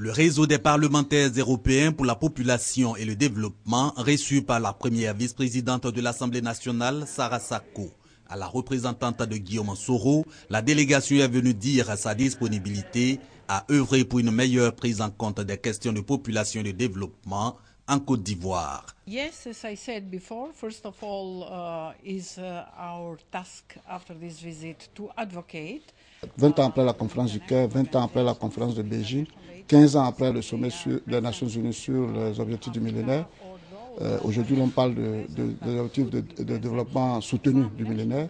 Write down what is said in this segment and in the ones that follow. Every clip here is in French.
Le réseau des parlementaires européens pour la population et le développement, reçu par la première vice-présidente de l'Assemblée nationale, Sarah Sako. À la représentante de Guillaume Soro, la délégation est venue dire sa disponibilité à œuvrer pour une meilleure prise en compte des questions de population et de développement en Côte d'Ivoire. Yes, as I said before, first of all, is our task after this visit to advocate. 20 ans après la conférence du Caire, 20 ans après la conférence de Beijing, 15 ans après le sommet des Nations Unies sur les objectifs du millénaire, aujourd'hui on parle des objectifs de développement soutenu du millénaire.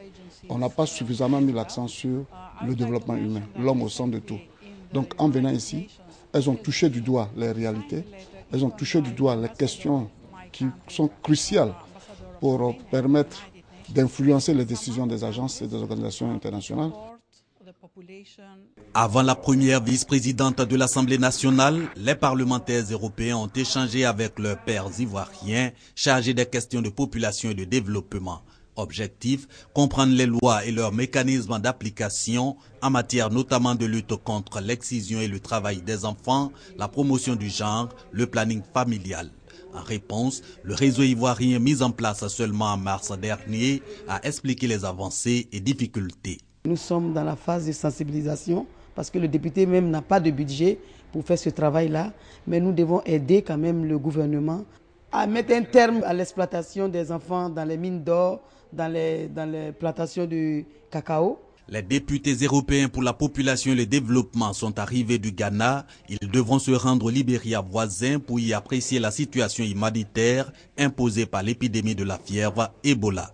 On n'a pas suffisamment mis l'accent sur le développement humain, l'homme au centre de tout. Donc en venant ici, elles ont touché du doigt les réalités, elles ont touché du doigt les questions qui sont cruciales pour permettre d'influencer les décisions des agences et des organisations internationales. Avant la première vice-présidente de l'Assemblée nationale, les parlementaires européens ont échangé avec leurs pairs ivoiriens chargés des questions de population et de développement. Objectif, comprendre les lois et leurs mécanismes d'application en matière notamment de lutte contre l'excision et le travail des enfants, la promotion du genre, le planning familial. En réponse, le réseau ivoirien mis en place seulement en mars dernier a expliqué les avancées et difficultés. Nous sommes dans la phase de sensibilisation parce que le député même n'a pas de budget pour faire ce travail-là. Mais nous devons aider quand même le gouvernement à mettre un terme à l'exploitation des enfants dans les mines d'or, dans les plantations du cacao. Les députés européens pour la population et le développement sont arrivés du Ghana. Ils devront se rendre au Libéria voisin pour y apprécier la situation humanitaire imposée par l'épidémie de la fièvre Ebola.